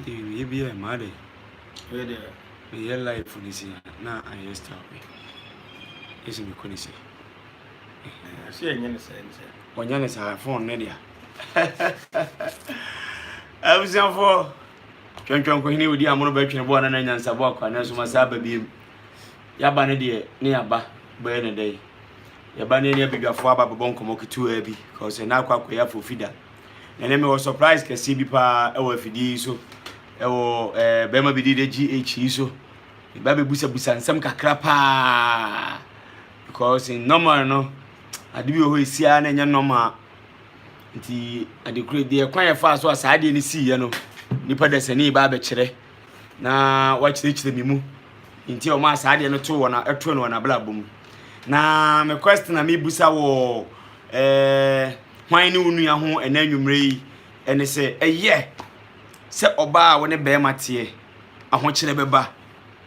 ade ye bi e ma de we de ye life ni si na I start we esi mi koni si se enye ne se onya ne sa phone ne dia abusian fo twentwen ko hini odi amono ba twene bo na na nyansa bo akwa na so masa ba biem yaba ne de ne yaba ba ne dai yaba ne ne abidwafo aba bebon komo ketu abi cause na akwa ya for fida na me was surprise ke si bi pa e wo afidi so e wo be ma bidi de GH so ba be busa nsam kakra pa because in normal no ade bi ho esia na nya normal nti ade kure de kwan ya fa so asa ade ni si ye no nipa da sani ba be kire na wa kire mi mu nti o ma asa ade no to wona eto no na bla bom na me question na me busa wo hwan ni unu ya ho enanwumre yi ene se se oba wo ne be mate aho kire beba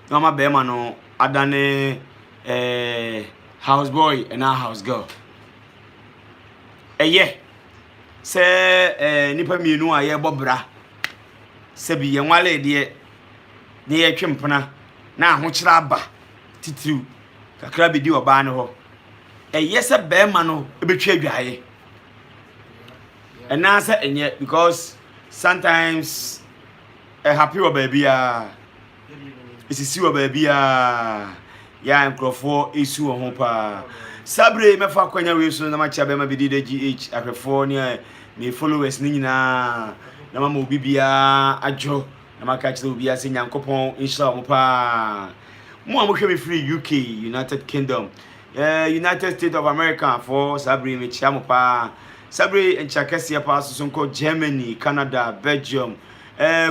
na ma be ma no adane house boy and a house girl se nipa mienu a ye bobra se bi ye nwale de ne ye twempena na aho kire aba titiru kakra bi di oba ne ho se be ma no ebetwa adwaye and answer enye because sometimes happy wa baby isisi wa baby ya nkrofo esu ho pa sabre mefa kwanya we so na ma chia be ma bidi de GH afefo ne me followers ni nyina na ma obi bia adwo na ma ka kire obi ase nyankopon inshallah mo pa mo hwe me free UK United Kingdom United States of America for sabre me chia mo pa sabre enchakese pa so nko Germany Canada Belgium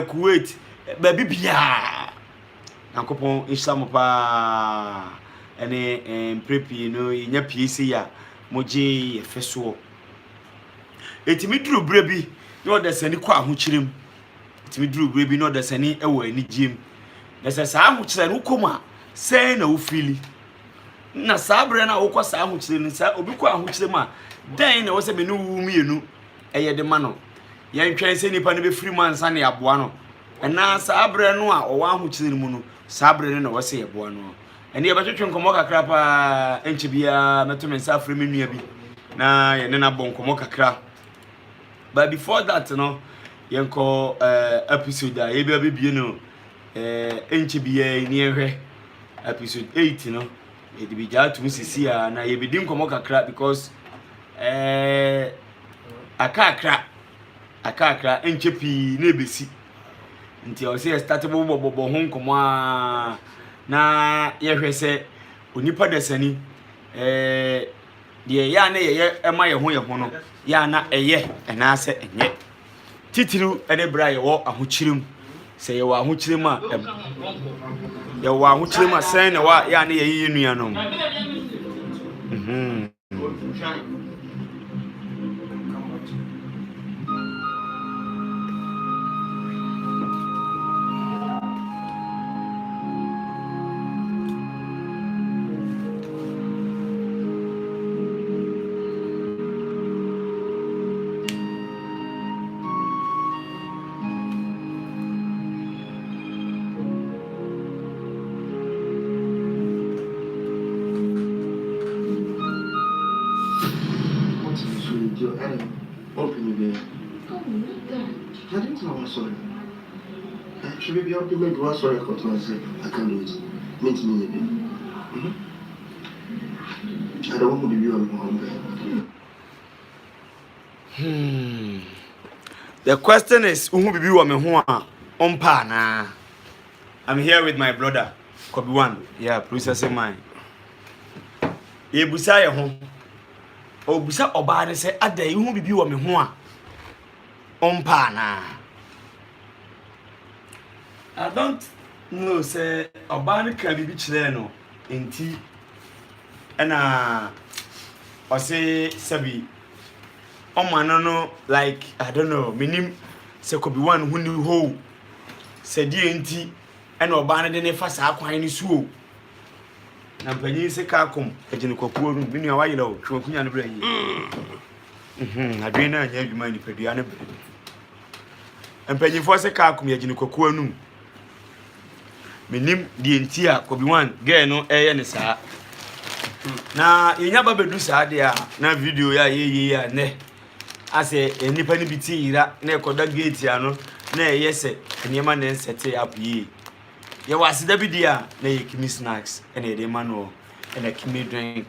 Kuwait baby bia nyankopon inshallah mo pa ene prepi no nya PC ya moje efeso etimi duru brebi no da sani kwa ahokyerem etimi duru brebi no da sani ewo anigiem na sa ahokyere no koma sei na wo fili na sabre na wo kwa sa ahokyere no sa obi kwa ahokyerem a dan na wo se me no wu mienu eye de ma no ye ntwen se nipa no be free man sa na aboa no na sabre no a o wa ahokyere mu no sabre no na wo se yeboa no eni e batwetwe nkomo kakra pa enche bia meto men sa afre menua bi na ye ne na bon nkomo kakra but before that no yenko episode a ye bia bebie no enche bia ni ehwe episode 8 no e de bi ja tum sisi a na ye bedi nkomo kakra because akakra enche pi na ebesi nti o se start bo ho nkomo a na yehwe se onipa dasani de ya na ye ema ye ho no ya na ena se enye titiru ene bra ye wo ahokyirem se ye wo ahokyirem a ye wo ahokyirem a sen na wa ya na ye yinua no Should be up to make one sorry for myself. I can't do it. Meet me. I don't want to be on The question is who be wa me ho a ompa na. I'm here with my brother Kobe One. Yeah, processing mine. Ye busa ye ho. O busa oba ne se adai who be wa me ho a ompa na. I don't know say oba can be kire no enti na o say sabi o man no like I don't know minim say Kobe One who ni ho say die enti na oba ne de fa sa kwan ni suo na panyin se ka kom agene kwakuo no minu awa yele o twakunya no bra yi adwen na anya adwuma ni padua ne Mpanyinfo se ka akum yagine kokko anum. Menim die nti a Kobe One girl no eye ne saa. Na yenya ba bedu saa de a na video ya ye a ne. Ase enipa ni biti ira na ekoda gate ya no na eye se enema na nsete up yi. Ye wasida bi dia na ye kimi snacks ene ye de ma no ene kimi drink.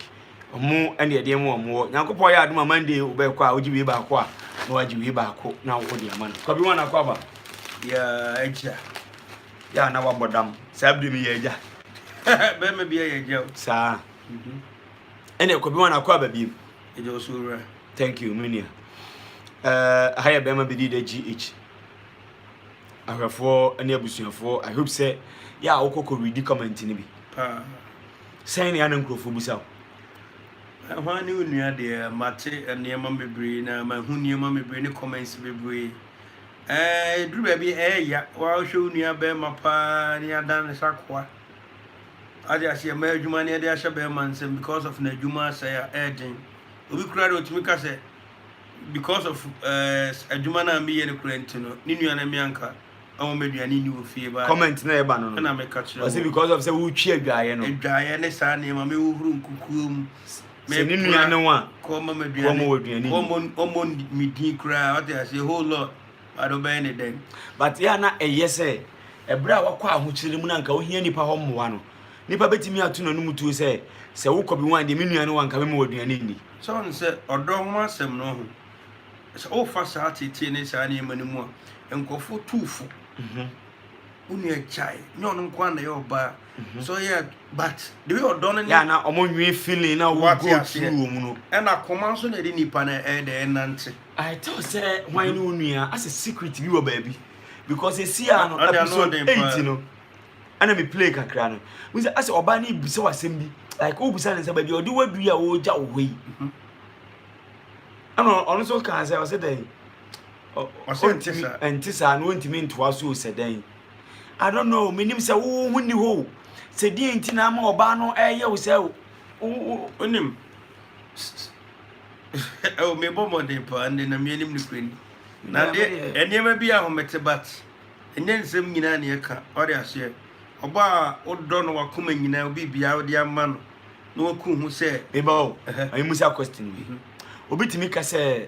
Omo ene ye de mo omo. Nyankopon ya aduma Monday obekọ a ojiwe ba akọ a na wajiwe ba akọ na wo de ama no. Kobe One akọ ba. Ya eja. Ya na wabodam. Sabdi mi ye eja. Be me bi ye eja. Sa. Ene Kobe One akọ ba bi. Eja osura. Thank you, Minia. Higher Bema be the GH. I have for any abusuafo. I hope say ya okoko read the comment ni bi. Saying ya nan krofo busa. Ahwani unua de mate enema bebre na ma hu niema bebre ne comments bebre. Dru ba bi ya wa hwe unua be mapa ni adan sakwa. Ade ase ma adwuma ne ade ahye be mansem because of na adwuma say edin. Obi kura de otumi ka say because of adwuma na me ye ne kura ntino ni nua na me anka awo meduane ni wo fie ba Comment na e ba no no na me ka kire was it because of say wo twi adwaye no adwaye ne sa ne ma me wo huru nkukuum me ni nua ne wa ko ma meduane ko mo aduane omo mi din kura what I say whole lot I don't buy anything but ya na eyese ebra wakọ ahokyere mu na nka wo hia nipa ho mmoa no nipa betimi atu no mutu se wo Kobe One de me nua ne wa nka me mo aduane ni so on say odo ho asem no ho so o fa sa tete ne sa ne manimu a enkofo tufu unu e chai nyon nkwa na yo ba so yeah but the way odo no ya na omonwe feeling na wo go through mu no e na koma so na de nipa na e de nante I tell say why no nua as a secret bi wo baby because e see no episode 8 no ana me play kakra no we say as oba na ibuse wasem bi like o busa ne say baby odi wadu ya wo ja wo yi ano ono so kan say o say den o ntisa no ntimi ntoa so o say den I don't know menim say wo huni ho say di ntina ma oba no eye wo say onim oh me bo mo de pa ande na me nim ni kwen na de enema bi ahomete bat enye nsem nyina na ye ka ore ase oba odo no wakoma nyina obi bia odi ama no no waku hu say eba ayi musa question we obi timi ka say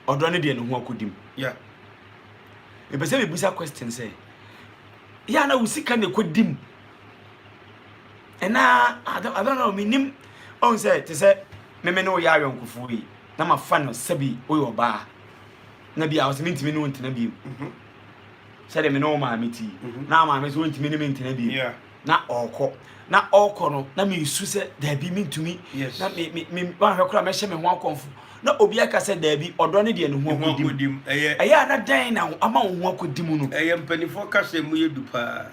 odo ne de ne ho akodim yeah e be say me busa question say ya na usika ne kodim ena I don't know minim on say te say me no ya yonkufu yi na ma fa no sabi oyo ba na bia o se mintimi no ntina bi say de me no ma meti na ma me so ntimi ne ntina bi yeah na okọ no na me su se da bi mintumi na me ba hwekora me hye me ho akonfo na obi aka se da bi odo ne de ne ho akodim eya na dan na ama ho akodim no mpanifo ka se mu yedu pa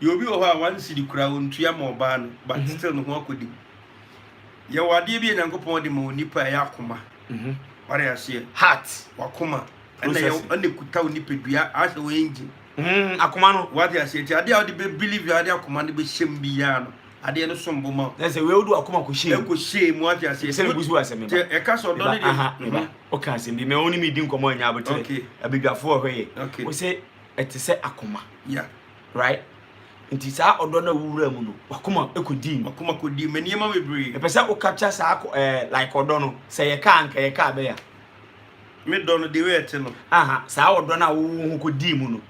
ye obi wo ha wan sidi kura wontua ma oba no but still no ho akodim ye wade bi Nyankopon de ma onipa ya akoma ware ase heart wakoma ene ye ene kuta onipedua ase wo engine akoma no wade ase ti ade a de be believe ade akoma ne be hyem bi ya no ade no sombo ma na se we odu akoma ko shey e ko shey mu wade ase se busu aseme ba e ka so do ne de o ka se bi me oni mi di nkomo anya abotere abidwafo ohwe o se ete se akoma yeah right nti sa odo na wura mu no wakoma ekodi wakoma kodi maniema mebre e pese o capture sa like odo no se ye ka anka ye ka be ya me do no de we ete no sa odo na wo hu kodi mu no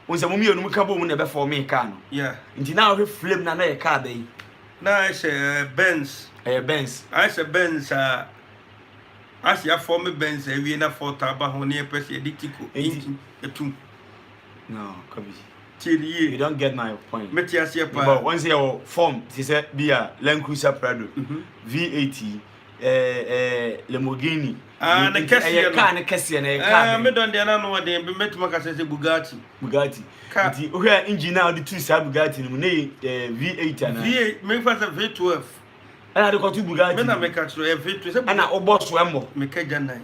onse mo mienu mu ka bo mu na be for me ka no yeah nti na o flame na ye ka be na I say Benz I say Benz as ya for me Benz e wi na for taba ho ne pese editiko etum no kabi you don't get my point. But once your form, she said, be a Land Cruiser Prado, V80, Lamborghini. The Cassian, the Cassian, I don't know they met Macas Bugatti. Okay, engine now the two side Bugatti, V8 and V8, make us a V12. And I got two Bugatti. I make us a V12 and I boss Wembo, make a janai.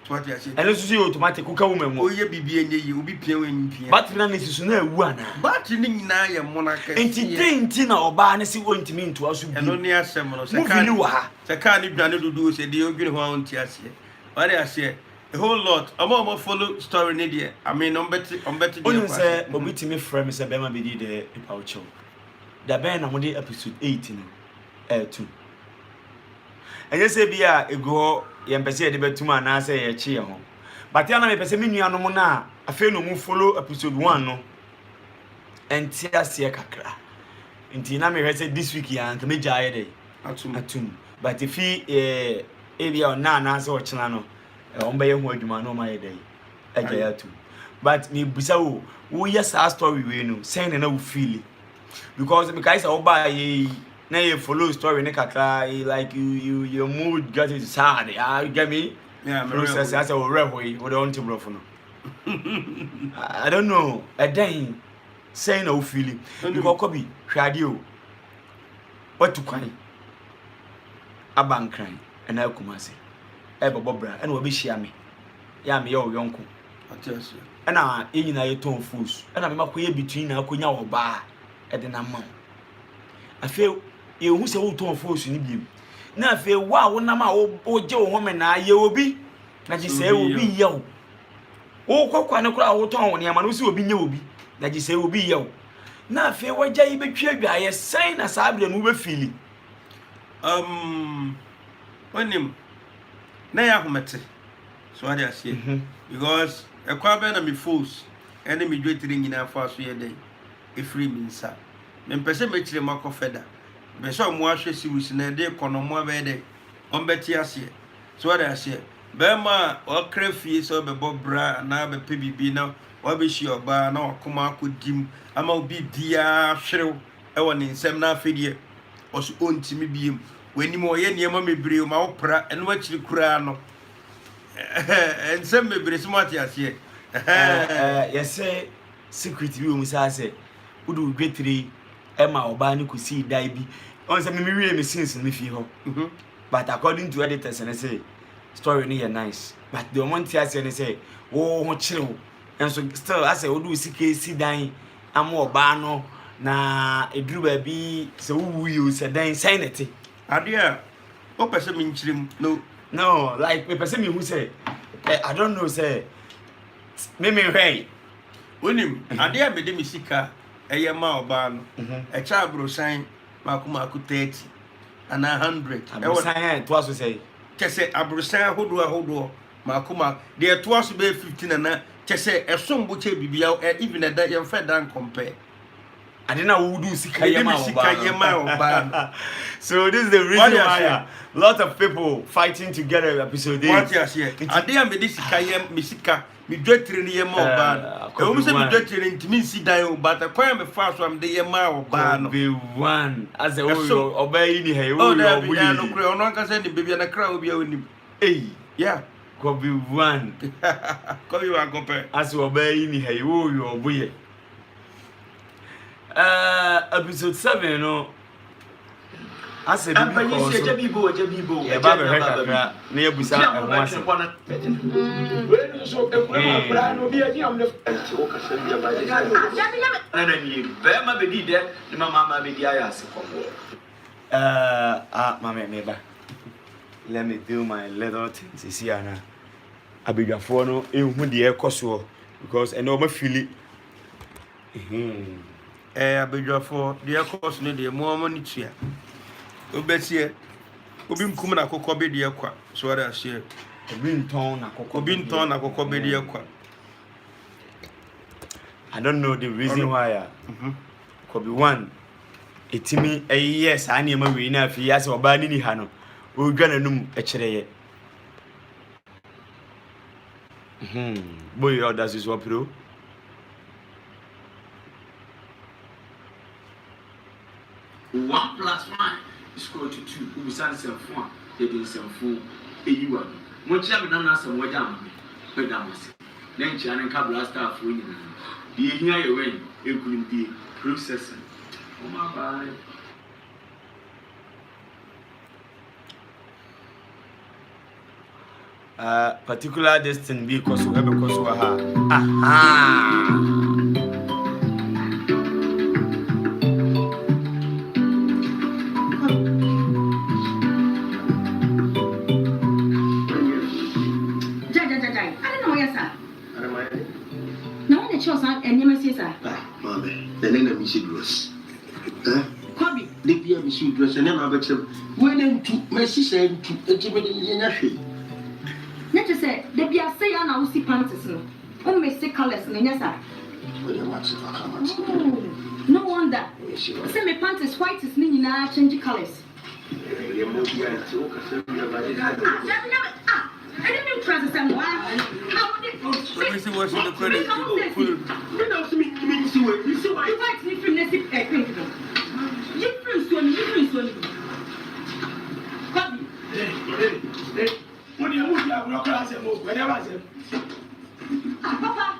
What I said, and let's see automatic woman. Oh, you be and you be paying. But then is no one. But in a monarch, and Tina or Barney went to mean to us, and only a seminal. The can't do do, said the ogre who on Tiasia. What I say, a whole lot. I'm follow story media. I mean, I'm betting. Only say obi timi frame say be ma be di the Paucho. The ben na mo dey episode 8 no. 2. And you say bia ego ye mpese ye de betum ana say ye chi ye ho. But ya na me pese me nuanom na afi no mu follow episode 1 no. Enti ase kakra. Enti na me hwese this week ya nka me jaye dey. Atum. But if he area na say o chena no. On be hu adwuma no ma ye dey. Agya atum. But me bisa wo yes our story we no. Say na wo feel. Because me kai say oba ye na you follow story ne kakra like you your mood get it sad. You get me? Yeah, process as a rehwe we don't bro for no. I don't know. A day saying no feeling. Because Kobi hwade o. What to kwan? Abankran and I come say. E bobo bra and we be share me. Ya me your yonko. Atese. And na enyina ye ton fools. And na me makoye between na akonya wo ba e de na ma. Afi ye hu se wo ton fools ni biem. Na afi wa wo na ma wo je wo home na ye obi. Na ji se obi ye wo. Wo kwakwa ne kura wo ton wo ne ma no se obi nye obi. Na ji se obi ye wo. Na afi wo gya yi betwa adwa ye san na sabre no be feeling. Onim na ya homete. So what I say because a kwaba na me fools ene me dwetire nyina fa so ye den e free me nsa. Me pese me kire makofeda. Be so mo ahwe siwisi na de konomo be de on beti ase. So what I say be ma o krafie so be bobra na be pebibi na o be shi oba na okoma akodim ama obi dia hwerew e woni nsem na afedie o so ontimi biem wani mo ye niema mebre ma opra eno akiri kura no ensem mebre smart ase yes secret bi o musa say udu gwetire e ma oba ni kusi dai bi on say me wie me since me fi ho but according to editors and say story ni nice but the moment I say say wo ho chirew and so still I say odu sike si dan am oba no na eduru ba bi se wuwu yi se dan sanity adia o pese me nchirim no like me pese me who say I don't know say me hwey onim adia me de me sika eye ma oba no e cha abrosan maku 30 and 100 abrosan to aso say kese abrosan hodo maku de to aso be 15 na kese esombo che bibia even da ye fa dan compare adena wo do sika yema oba so this is the reason why a lot of people fighting together episode 8 what you say adea me de sika yem me sika me dwetire ne yema oba e wo me se me dwetire ntimi nsi dan oba ta kwan me fa so am de yema oba no be one as a oba yi ni he wo yo bu ya no kure ono aka se ni bebia na kra obi a onim yeah ko be one ko bi wa compare as oba yi ni he wo yo obu ye episode 7 no ase bi ko so jabibo e ba be hekakra na yebusa e ho ase we so e kwa bra no bi ani am le o ka se bi ba na ni be ma be di de ni mama be di aya ase ko mama me ba let me do my little things this year na abedwafo no ehu de e koso because eno ma fili abedwafo de course ne de mo ni tua obetie obi nkum na kokko be de kwa so ara hye obi nton na kokko be de kwa I don't know the reason why could be one etimi yes ani ma we na afi ya se oba ni ha no odwa nanum e kireye boy your das is what pro one plus one is equal to 2. Who is answer 4? They didn't say 4. You are. Much of them are some more down. But I was. Then Chan and Cabra staff for you. Do you hear your way? It couldn't be processing. Oh my bye. Particular destiny because we have a cause of her. Aha. The name of Missy Dress. Kobe. The Pia Missy Dress and then I bet him. When into Messi said to a Jimmy. Let us say, the Pia say, I will see panties. Oh, Mr. Colors, and yes, sir. No wonder. Say, my panties white is meaning now change colors. I didn't trust them. Why? How did you see what's the credit? You might need to let it take me. You first one. Come. When you move your class and move, whenever I say, Papa,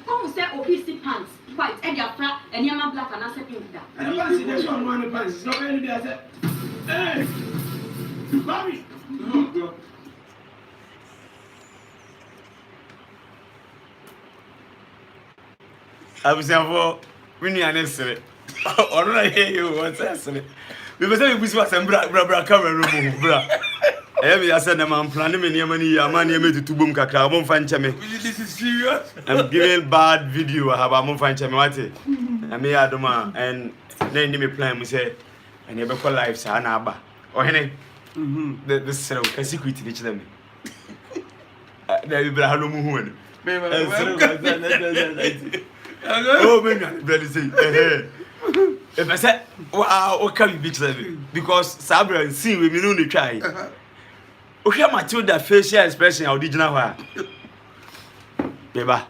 come say obese pants, white, and your flat, and your black, and I say pink. And the pants, there's one pants, it's not very good. Hey, Bobby. I was for when you are necessary. Or I hear you what's necessary. Because I was some bra camera room, bra. I said, I'm planning many money, a man made to boom cacao, I won't find me. This is serious. I'm giving bad video, I have a won't find Chamati. I may add ma and then me plan, we say, and never call life, Sanaba. Or any, the cell can secret each them. There you be a moon. Oh, man, brother, say, if I said, wow, what can you be because Sabra and see we will only try. Okay, Matilda facial expression, our original one. Beba.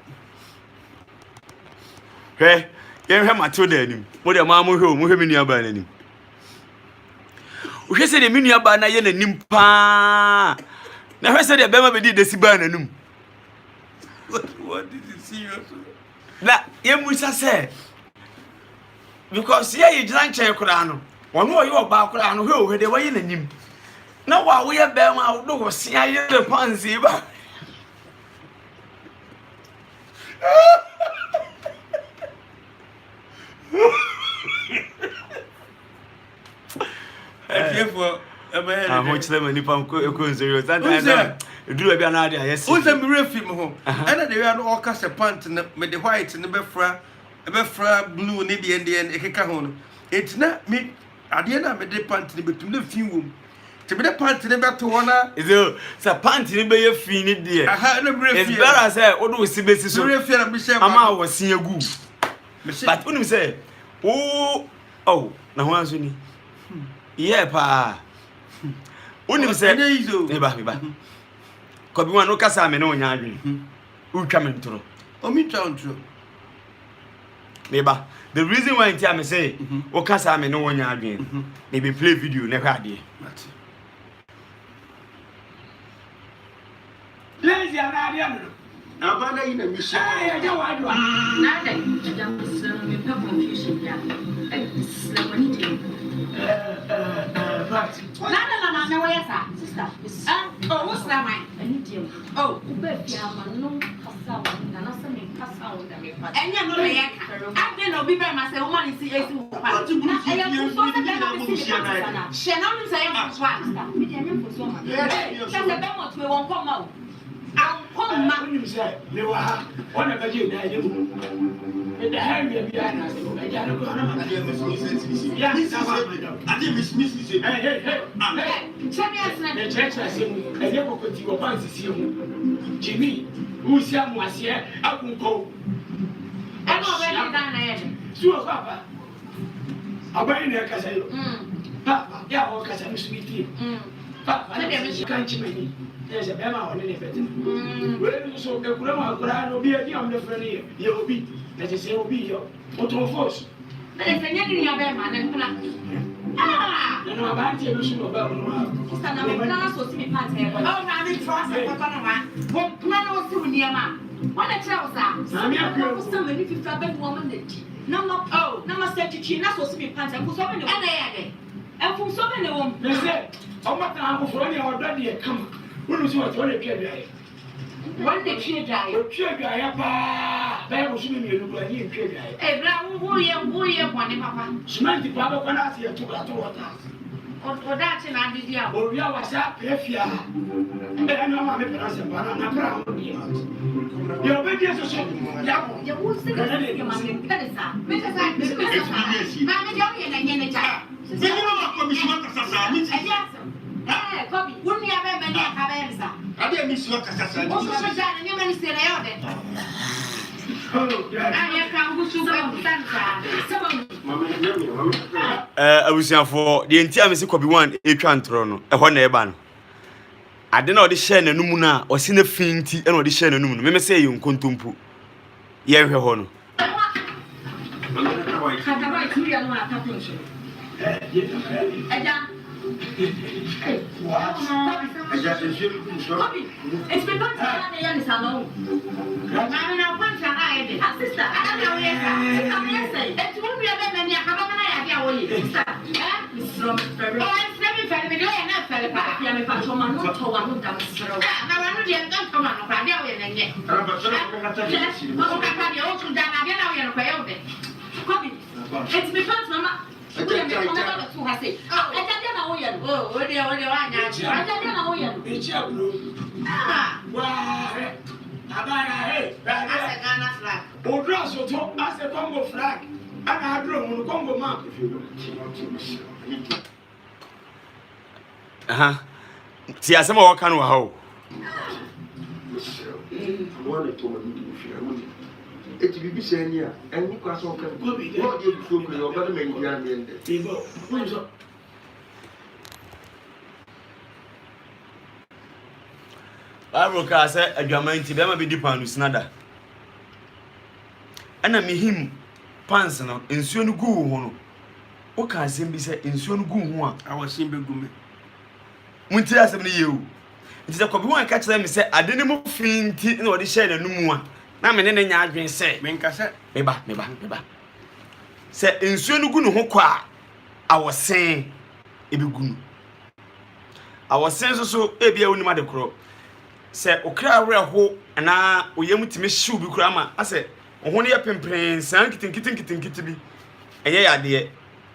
Hey, you have Matilda, what your mamma home, who have been near burning. We said the mini abana yen and nimpa. Never said the Bema did the Sibanum. What did you see? That Yemusa said. Because here you drank Kurano. One more you about Kurano, who they were in him. Now, while we have Bema, I'll do see I hear the pansy. I'm much them and if I'm going serious. Do a an idea, yes. Who's a mirror film home? And they are all cast a pant and made the white and the befra blue, Nibby and the end, a cahon. It's not me. At the end, I made the pant between the few. To be the pant in the back to one. Is it a pant in the fiend, dear? I had a brief. It's better, I said, what do we see? Basis of Amma was seeing a goose. But when you say, oh, now once we need. Yeah, pa. When you say, neighbor, could be one no Cassam and no Yagi. Who coming through? Oh, me down through. Neighbor, the reason why I say, oh, Cassam and no one Yagi, maybe play video, never had it. Lazy and I I'm in a mission. I don't want to. I'll come back when you say, you are one of the in the area behind us. I didn't miss it. Hey, the church has seen a young country of Fancy. Jimmy, who's young was here, I won't go. I'm already done. So, Papa, I'll buy in a castle. Papa, yeah, or castle sweetie. Papa, I can't you. There's a Bema on any better. Well, so the Kurama will be a young friend here. You'll be, that is, you'll be your auto force. There's a young man and ah, no, about you should about Stand so to me, Pants. Oh, I'm in trust. One plan was too near man. What a trouser. I'm somebody if you've been woman. Number 33, not so to be Pants. And for so many, and for so many women, they said, I'm not going for any already come. When was what you get? One day, she died. There was me, you look like you. A brown warrior, one, Papa. Smelly Papa, when I see a 2 water. Odachi na adịghị ahụ. Oria was a pefia. And I'm a person, but I'm not proud of you. Your obedience is so. You will see the man. Because I Mama Johnny and I get a Minimum commission Cassasa. Yes. Kobe, wouldn't you have been a cabenza? I didn't miss your Cassasa. Also, and you may say, I can't go to abusiafo de ntia me se Kobe one etwa ntro no e ho na eba no ade na odi share nanum na o se na finti e na odi share nanum no me se ye nkontompo ye hwe ho no it's been back to the young salon. I'm not one to hide it. Sister, I don't know where it's won't be a bad man. I have sister. It's from Oh, I'm never felt me doing enough for the back. I'm a patron, not to one who does. Now I'm not yet done come on, I know it yet. Oh, I can't be also done. I get out of your Copy. It's because Mama. I don't know what to say. I don't know. Oh, what do you want? I don't know. It's your blue. Wow. Hey, That's a Ghana flag. Odra so to as a Congo flag. And I draw on the Congo map. ti asema wo kan wa ha Eti bibi seni a eni kwa so kan wo de so ko yo ba me ndia ndende Tivo. Unzo. Bible ka se adwamanti be ma be dipanu sinada ana mihim pants no ensuo no gu ho no o ka asem bi se ensuo no gu ho a awasin begume munti asem ne yewu nti se Kobe one ka kire me se ade ne mo finti na odi share nanum a na me ne nya adwen se menkase meba se ensuo no gu no ho kwa awosen ebigu no awosen so ebia woni ma de kro se okra awerho na oyam timi hyew bi kura ma ase ohone ye pempren san kitin bi eye yade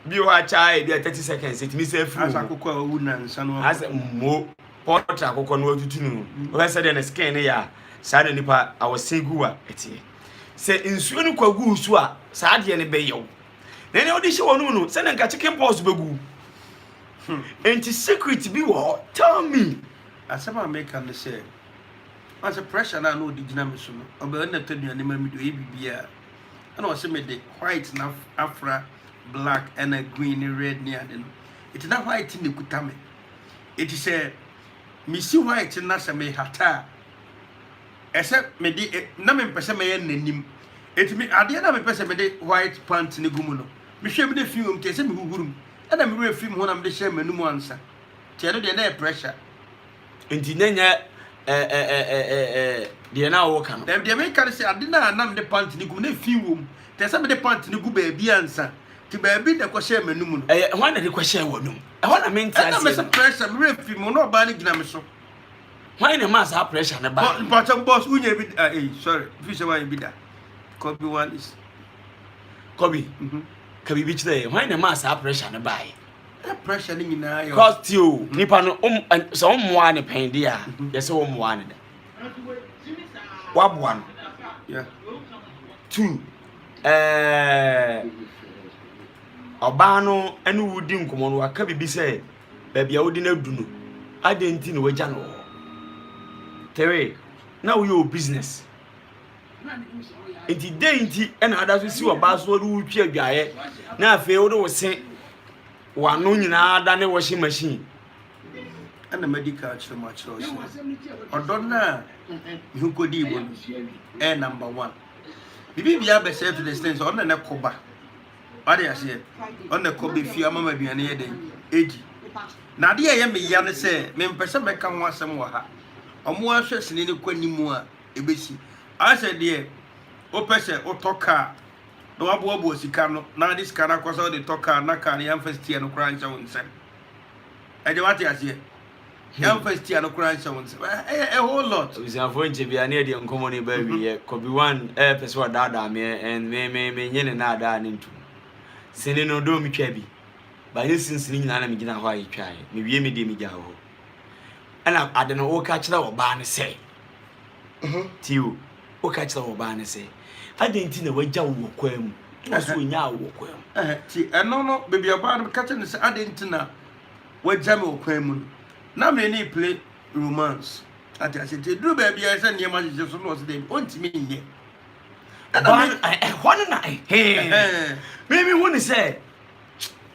bi wa cha e bi 30 seconds etimi se afu asa akokọ awu na nsa no ase mo porta akokọ no atutunu o se de na skin ne ya sa na nipa awosen gu a etie se nsuo no kwa gu su a sa de ne be yew na ne odi hye wonu no se na nka chicken pox begu enti secret bi wo tell me asema make am say as a pressure na no digina me so no obe na taduane ma mi do e bibia na o se me de white na afra black and a green and red near them it na white in the kutame it is a me see white na se me hata except me di na me pese me ye nanim it me ade na me pese me de white pant ne gumu no me hwe me de film ke se me huhurum na me re film ho na me de share manum ansa tie do de na pressure enti nanya de na wo kan dem de me kan se ade na me de pant ne gumu na film te se me de pant ne gu ba bia ansa ti ba bi de ko share manum no ho na de ko share wonum ho na menti ase na me se pressure me re film no ba ne gina me so why na mass pressure na ba but boss unye bi sorry if you say bi da Kobe one is Kobe Kobe bi chire why na mass pressure na ba pressure ni nyina yo cost you nipa no so omwa ne pende a ye se omwa ne da wabwa no yeah 2 oba no ene wudi nkomo no aka bibi se ba bia wudi na du no adenti no waja no tere na wo your business enti denti ena ada so si oba so ru twa adwaye na afi wo do se wano nyina ada ne washing machine and medical much odon na you go di bo number 1 bibi bia be say to the extent on na koba what dey say on na koba fi amama duane ye den eji na de ye me ya ne say me mpese me ka ho asem wo ha omo ahwe sene ne kwanimu a ebesi ase de o pese o toka no abo sika no na this kana kwasa de toka na kan ya first year no kran ncha wonse eje wati ase ya first year no kran ncha wonse a whole lot we are for nche bia na de nkomo ne ba wi ye Kobe one pese wa dada me and me nyene na ada ne ntu sene no do mi twa bi ba since ni nyina na me gina ho ayi twae me wie me de me gya ho ana ade no wo ka kira oba ne sei tiwo wo ka kira oba ne sei ade nti na wagya wo kwam aso nya wo kwam ti eno no baby oba no ka kira ne sei ade nti na wagya me wo kwam na me ni play romance ati asete duru baby ya se niam agye so no se dem ontimi nye hwan na me hu ni say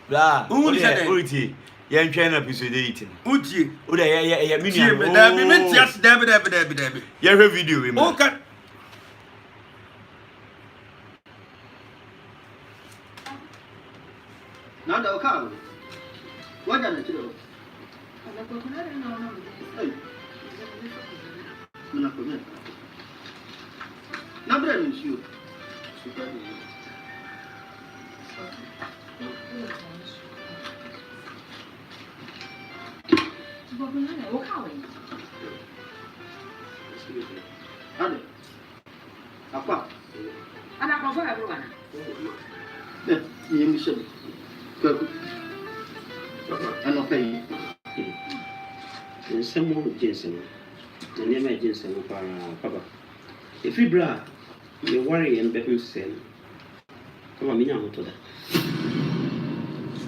bla hu ni say uti yan twen episode 18 uti o da ya me nua da me menti as da ya hwe video we ma o ka na da ka wada na tiro na ko na bra ni sio super ni ade apa ana ko fa bro bana ni mi se ko ano kai nsɛm gyensɛm na nneɛma gyensɛm papa ɛfiri berɛ a meware yɛ no bɛho sɛ no papa menya ahotɔ da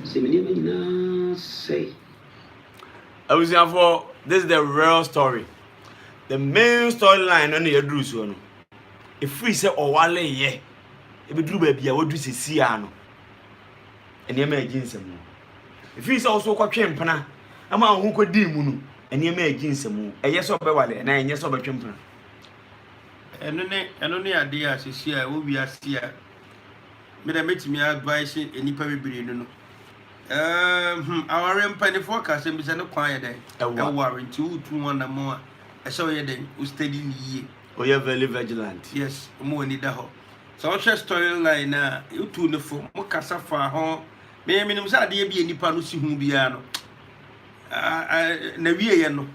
sɛ me nneɛma nyinaa sɛe for this is the real story. The main storyline on the Yadruso. No, if we say Owale ye, if we do baby, I would do see ano. And you may ginsem. If we also quite champana, a man who could deem munu, and you may ginsem, a yes or bewale, and I yes or champana. And only idea is here, will be a seer. May I make me advice any probably no. Our penny forecast and be no quiet day. A warrant 2 1 and more. I saw you then, who steady ye. Oh, you're very vigilant. Yes, more need the whole. So, I'll share storyline now. You two the phone, Mocassa far home. May I mean, I'm be any panusi who be ano. Nevia,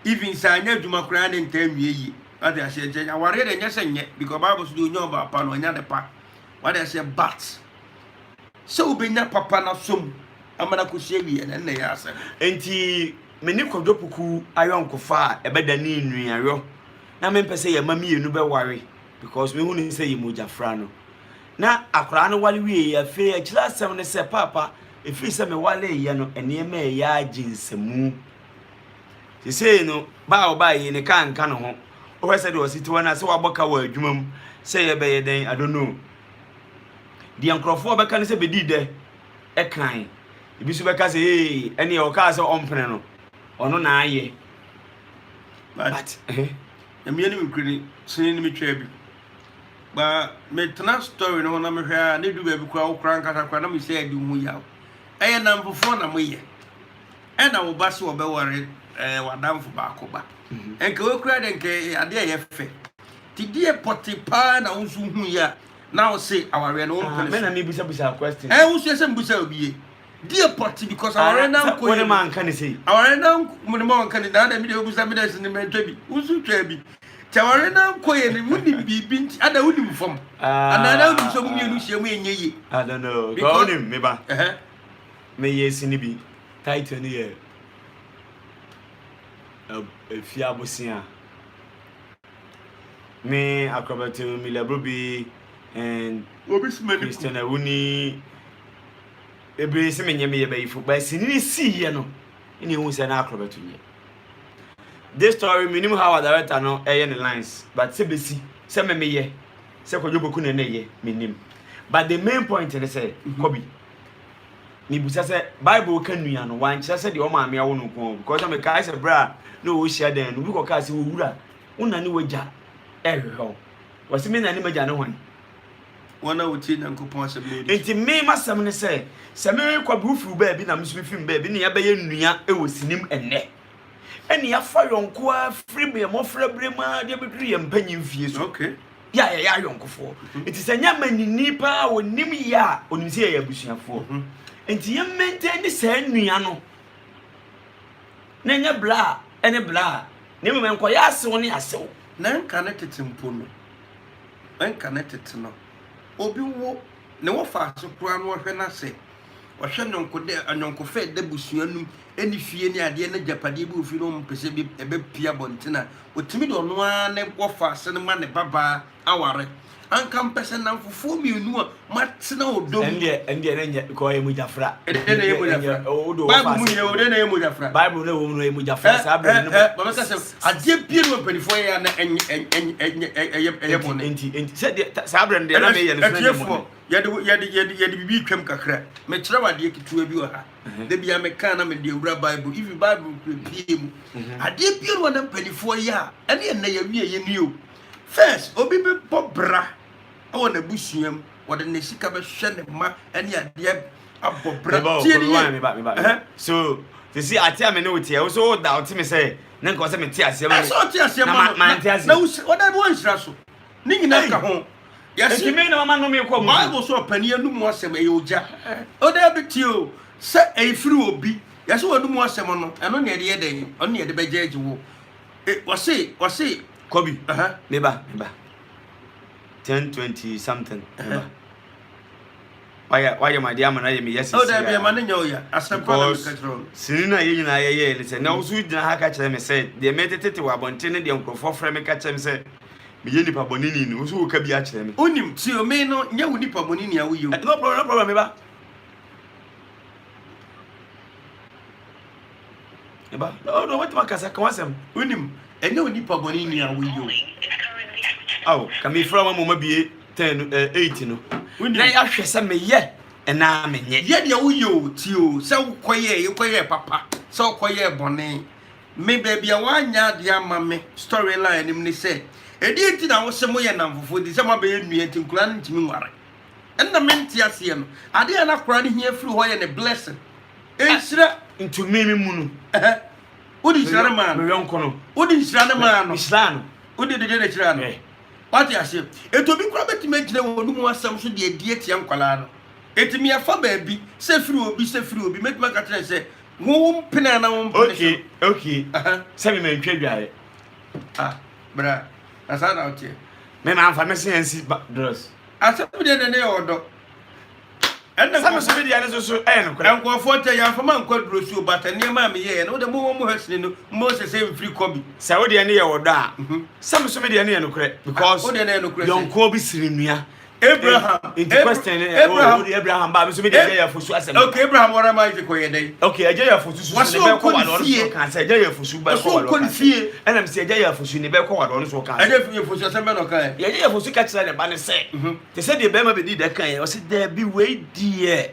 even Sanya Jumacran and 10 ye. But I said, I worry and yes, and yet, because I was doing your pano another part. What I said, but. So be na papa na som amana ko shewi en na ya asem enti meni kodopuku ayonko fa ebeda ni nuayo na me pese ye mami enu be ware because me hu ni say ye moja fra no na akora no wale wie ya fe ya kila asem ne se papa e fi se me wale ye no ene ma ya ginsemu ti say no ba ye ne kan no ho o se de o siti wana se waboka wa adwumam se ye be ye den I don't know. The uncrophone beka say bedi de e kan ibi so beka say hey ene e o ka say ompene no ono na aye but me ani me kwini sini ni me twa bi ba me tana story no na me hwa na du ba bi kwa okran kasa kwa na me say adi hu ya eye na mfofo na mo ye e na wo ba se wo be ware wadamfo ba ko ba enke wo kura de nke ade ye fe ti die potipa na unsu hu ya. Now say our no men na me busa question. Who say some busa obi? Dear party because our now ko man kan say. Our now mo man kan da me busa me da sin me twa bi. Unsu twa bi. Taware now ko ye ne wuni bibi ada wuni fam. Anana wuni so mu mienu hia mu enye. I don't know. Go on me ba. Me yes ni bi. Title ni ye. If ya bosia. Me acrobatic me labrobi and Christian Awuni ebe se menye me be ifo ba sinini si ye no ene hu se na acrobat ye. This story minimum how director no the lines but se besi se me ye se kodwoboku na ye minim but the main point is say Kobi ni busa se Bible kan nua no wan kire se de o maame awo no ko because me kai se bra no o hia den no bi ko ka se wo wura una ni wagya ehwe wasi me na ni magya no hwan wana wuti na nkopon asem no enti me masem ne se me kwa bufu ba bi na mso fim ba bi ne ya beye nnua e wosinim enne ene ya fa yonko a free me mo fra brema de beduru ye mpanyin fie so okay ya yonkofo enti se nya manini pa onim ya onim se ya busuafo enti ye maintain ni se nnua no na nya bla ene bla ne me nko ya asew ne asew na nka na tetempo no nka na teteno obi wo ne wo fa so kura no hwe na se wɔhwɛ nyɔnko de anyɔnko fɛ de busua num ɛni fie ne adeɛ ne japade bi ofi no mpɛsɛ bi ɛbɛpia bɔntena otimi de ɔno ara ne wɔfa ase ne ma ne baba aware anka mpɛsɛ nam fufuo mienu a matena odom ɛndeɛ ne nyɛ ko yɛ mujafra ɛdɛ na yɛ mujafra odo bible mu yɛ ɔdɛ na yɛ mujafra bible na wo mu yɛ mujafra saa bɛ no ba meka sɛ adeɛ pie no mpanifo yɛ na ɛyɛ bɔne enti sɛ saa bɛ no deɛ na me yɛ no so yɛde bibi twam kakra mekyerɛ wadeɛ ketewa bi wɔ ha da bia meka na mede awura bible if bible pie mu adeɛ pie no na mpanifo yɛ a ɛne ɛnɛ yɛwie yɛ ni o first obi bɛbɔ bra ɛwɔ na busuam wɔde ne sika bɛhwɛ ne ma ɛne adeɛ abɔ bra tie ne yɛ so to see atia me no tie wo so da oti me say na nko say me tie asia ma so tie asia ma na wɔda bi wɔnhyira so ne nyina ka ho yes me na mama no me kɔ mu bible so pani anu mu asɛm ɛyɛ ogya oda bi tie o sɛ ɛfiri obi yɛsɛ wɔdu mu asɛm no ɛno ne yɛde yɛdɛn ɔno ne yɛde bɛgye agye wo wɔse Kobi me ba 10:20 something why my dear man I me yes there be man nyo ya asem kwa na control sini na ye nyina ye ni se na wo so gyina ha ka kyerɛ me se de metete wa bonte ne de nkrofo frɛ me ka kyerɛ me se me ye nipa bonini ni wo so ka bi a kyerɛ me onim ti o me no nya wo nipa bonini a wo ye no problem me ba no what makasa ka wasem onim enya wo nipa bonini a wo ye aw ka me fra mama bie 10 8 no na ya hwɛ sɛ me ye na me nye ye de wo ye o ti o sɛ wo koye papa sɛ wo koye bone me baby a wanya de ama me storyline nim ni sɛ edi enti na wo sɛ mo ye namfofo di sɛ mo be ye nua enti nkura no ntimi nware ɛna me ntia ase no ade ana kora ne hia firi hɔ ye ne blessing enhyira ntumi mi mu no odi hyira ma me yonko no odi hyira ma no hyira no odi de hyira no what you say etobi kura betime gire wonu mu asam so de adi atia nkwala no etimi afa baabi se firi obi metima ka tire se wo mpena na wo mpena okay se me ntwa dware bra asa na otie me ma amfa me se ansi dress asem de ne odo enna sa me so be dia ne so no kura enko forte ya fa man kwa duro su bata ne ma me ye no de mo hasini no mo se mfiri kobi sa wo de ne ye wodo a sa me so me de ne ye no kura because wo de ne no kura yonko bi siri nua Abraham Abraham ba me so me de ya fosu asem okay Abraham wara ma ise ko ye dey okay aja ya fosu so ne be ko wado so kan sa aja ya fosu ba ko wado ena me se aja ya fosu ne be ko wado so kan aja ya fosu asem be no kan ya aja ya fosu ka kira ne ba ne se te se de be ma be di da kan ye o se da bi we die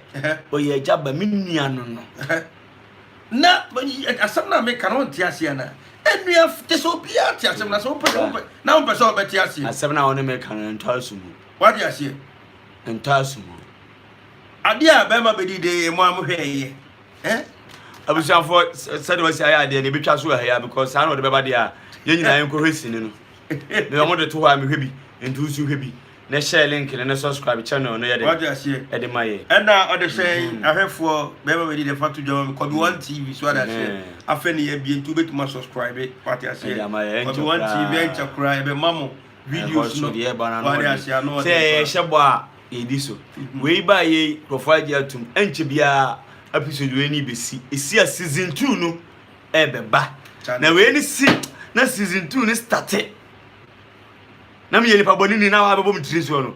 o ye aja ba me nua no no na asem na me kan on ti ase na enua te so bia ti asem na so pe na on pe so be ti ase asem na on me kan ntasu mu what you say ntasu mu ade a be ma be di de mo am hweye abusanfo said was aya de ne betwa so ha because san no de beba de a ye nyina yen ko hwesini no me mo de to ha me hwebi ntu su hwebi na share link ne subscribe channel no ye de what you say e de maye and now other say ahwefo be ma be di de fatu jomo ko bi one tv so that say afeni ye bi ntu betuma subscribe what you say ko bi one tv en chakura be mamo videos no what you say no say shebo a edi so we ba ye profile atum enche bia episode we ni besi esi a season 2 no e be ba na we ni si na season 2 ni start na me ye ni pa boni ni na wa bebo mtiri so no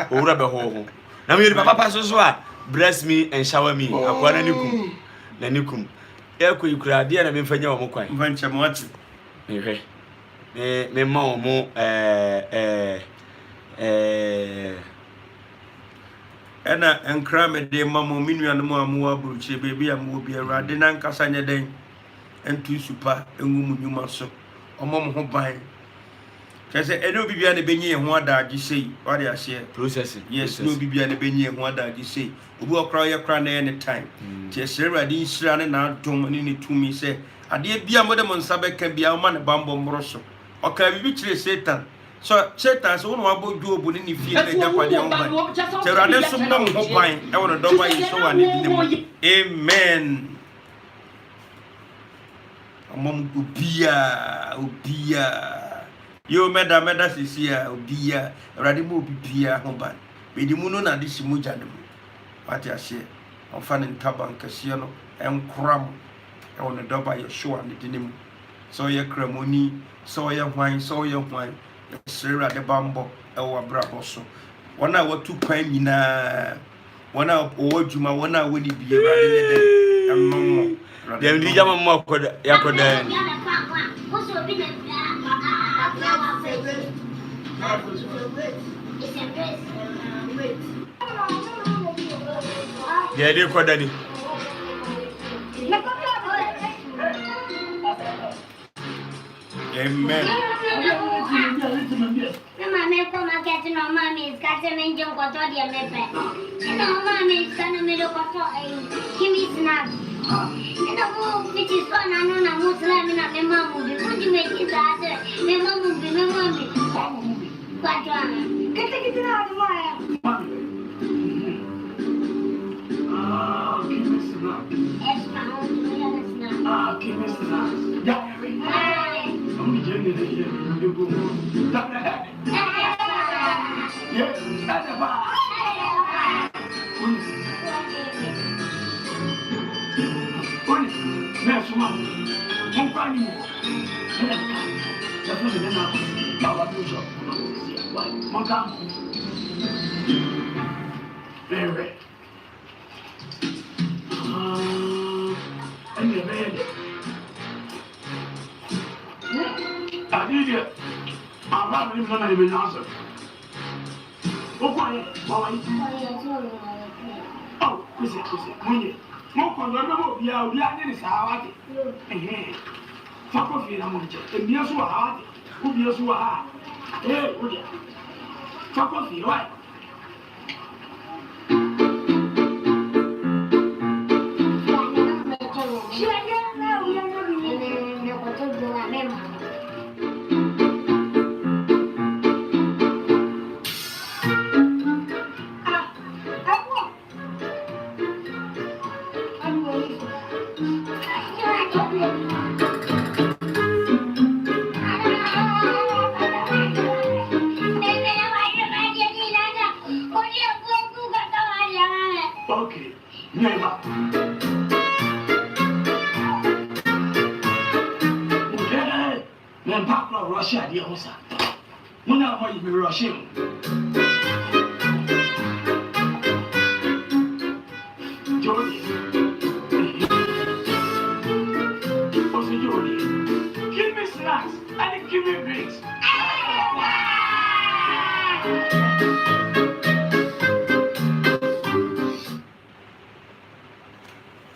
owura be ho na me ye ni papa so a bless me and shower me akwa na nikum e ko ikura de na me mfanya wo mokwan mfanche mo ati me ma mo ena enkra me de mamo minua no mo amu aburuche bebi amu obi awrade na nkasa nye den entu supa enwum nyuma so omom ho ban kese ene obi bia ne benye ho adaagi sei wade ahye processing yes no obi bia ne benye ho adaagi sei obi okra ye kra na any time tie serade insira ne na adom ne tumi se ade bia mo de mo nsa beka bia o ma ne bambo mro so oka bibi kire Satan so Satan so no abo Job ni fie na japade on ban serade sum na mo ban e wono do ban so wa ne di ne amen amom obia yo meda sisia obia awrade mo obia ho ban be di mu no na de simu jane mu what you say ɔmfa ne ntaban kɛseɛ no ɛnkora mo ɛwɔ ne dɔba Yeshua ne din mu sɛ ɔyɛ kramoni sɛ ɔyɛ hwan yɛsrɛ Awurade bammɔ ɛwɔ abrabɔ so wɔn a wɔtu kwan nyinaa wɔn a wɔwɔ adwuma wɔn a wɔne bie Awurade ne dɛ ɛmmɔ dem di jama mo akoda yakoda ya de koda ni amen. Mama, come and get no mommy is catching in your water, dear Mepe. No mommy is going to make a give me snacks. And the whole which is fun, I know I'm Muslim and my mom will be. Would you make it other? My mom will be, my mommy. What? Get it out of my Give me snack. Yes, my own, Ah, give me snack. Yeah, I'm getting it here. You go. Yes, that's a bar. Next one. One funny more. That's not the number. Our bishop. Montano. Very. And the man. I did it. I'm not even going to even answer. Oh, quiet. Oh, who's it? Mo ko do no bia obi anye ni saa wate fa ko fi na mo nche e bia so wa wate o bia so wa ha o dia fa ko fi wa okay never okay men pa pro Russia dia hosa muna mo yi Russia Jody Jody give me snacks and give me drinks